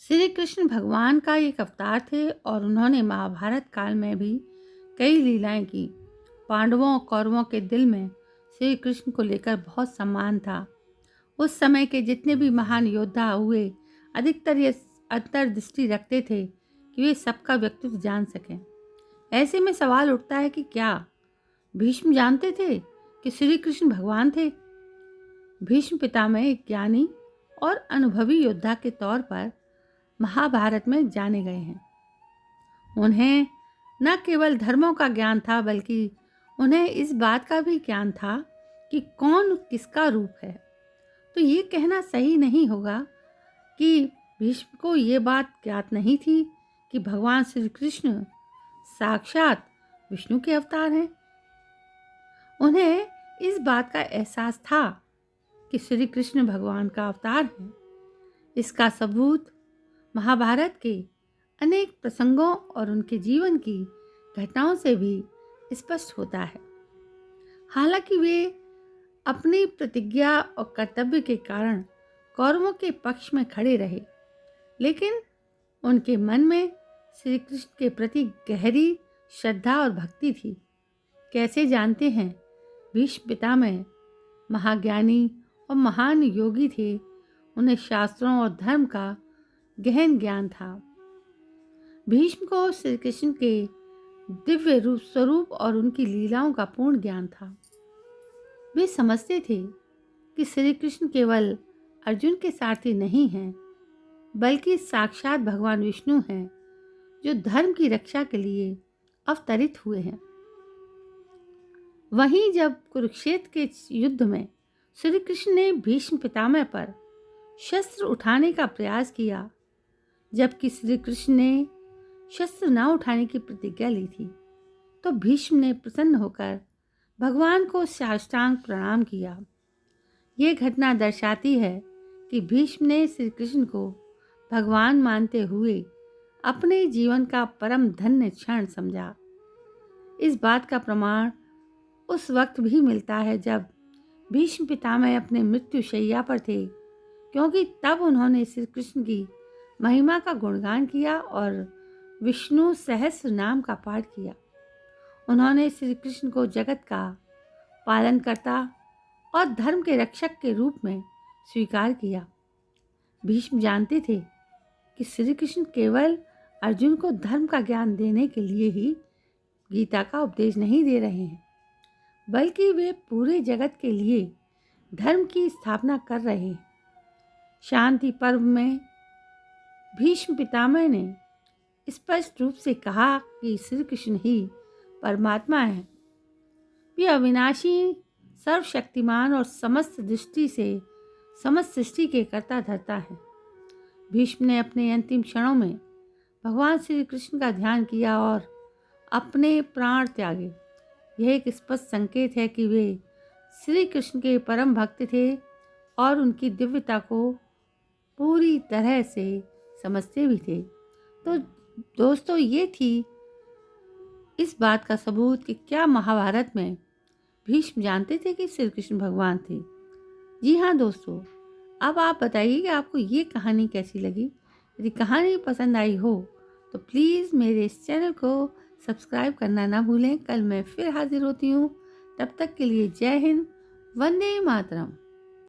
श्री कृष्ण भगवान का एक अवतार थे और उन्होंने महाभारत काल में भी कई लीलाएं की। पांडवों और कौरवों के दिल में श्री कृष्ण को लेकर बहुत सम्मान था। उस समय के जितने भी महान योद्धा हुए अधिकतर ये अंतर्दृष्टि रखते थे कि वे सबका व्यक्तित्व जान सकें। ऐसे में सवाल उठता है कि क्या भीष्म जानते थे कि श्री कृष्ण भगवान थे? भीष्म पितामह एक ज्ञानी और अनुभवी योद्धा के तौर पर महाभारत में जाने गए हैं। उन्हें न केवल धर्मों का ज्ञान था बल्कि उन्हें इस बात का भी ज्ञान था कि कौन किसका रूप है। तो ये कहना सही नहीं होगा कि भीष्म को ये बात ज्ञात नहीं थी कि भगवान श्री कृष्ण साक्षात विष्णु के अवतार हैं। उन्हें इस बात का एहसास था कि श्री कृष्ण भगवान का अवतार है। इसका सबूत महाभारत के अनेक प्रसंगों और उनके जीवन की घटनाओं से भी स्पष्ट होता है। हालांकि वे अपनी प्रतिज्ञा और कर्तव्य के कारण कौरवों के पक्ष में खड़े रहे, लेकिन उनके मन में श्री कृष्ण के प्रति गहरी श्रद्धा और भक्ति थी। कैसे जानते हैं, भीष्म पितामह महाज्ञानी और महान योगी थे। उन्हें शास्त्रों और धर्म का गहन ज्ञान था। भीष्म को श्री कृष्ण के दिव्य रूप स्वरूप और उनकी लीलाओं का पूर्ण ज्ञान था। वे समझते थे कि श्री कृष्ण केवल अर्जुन के सारथी नहीं हैं, बल्कि साक्षात भगवान विष्णु हैं जो धर्म की रक्षा के लिए अवतरित हुए हैं। वहीं जब कुरुक्षेत्र के युद्ध में श्री कृष्ण ने भीष्म पितामह पर शस्त्र उठाने का प्रयास किया, जबकि श्री कृष्ण ने शस्त्र न उठाने की प्रतिज्ञा ली थी, तो भीष्म ने प्रसन्न होकर भगवान को साष्टांग प्रणाम किया। ये घटना दर्शाती है कि भीष्म ने श्री कृष्ण को भगवान मानते हुए अपने जीवन का परम धन्य क्षण समझा। इस बात का प्रमाण उस वक्त भी मिलता है जब भीष्म पितामह अपने मृत्यु शैया पर थे, क्योंकि तब उन्होंने श्री कृष्ण की महिमा का गुणगान किया और विष्णु सहस्र नाम का पाठ किया। उन्होंने श्री कृष्ण को जगत का पालनकर्ता और धर्म के रक्षक के रूप में स्वीकार किया। भीष्म जानते थे कि श्री कृष्ण केवल अर्जुन को धर्म का ज्ञान देने के लिए ही गीता का उपदेश नहीं दे रहे हैं, बल्कि वे पूरे जगत के लिए धर्म की स्थापना कर रहे हैं। शांति पर्व में भीष्म पितामह ने स्पष्ट रूप से कहा कि श्री कृष्ण ही परमात्मा है। वे अविनाशी, सर्वशक्तिमान और समस्त दृष्टि से समस्त सृष्टि के कर्ता धर्ता है। भीष्म ने अपने अंतिम क्षणों में भगवान श्री कृष्ण का ध्यान किया और अपने प्राण त्यागे। यह एक स्पष्ट संकेत है कि वे श्री कृष्ण के परम भक्त थे और उनकी दिव्यता को पूरी तरह से समझते भी थे। तो दोस्तों, ये थी इस बात का सबूत कि क्या महाभारत में भीष्म जानते थे कि श्री कृष्ण भगवान थे। जी हाँ दोस्तों, अब आप बताइए कि आपको ये कहानी कैसी लगी। यदि कहानी पसंद आई हो तो प्लीज़ मेरे इस चैनल को सब्सक्राइब करना ना भूलें। कल मैं फिर हाजिर होती हूँ। तब तक के लिए जय हिंद, वंदे मातरम।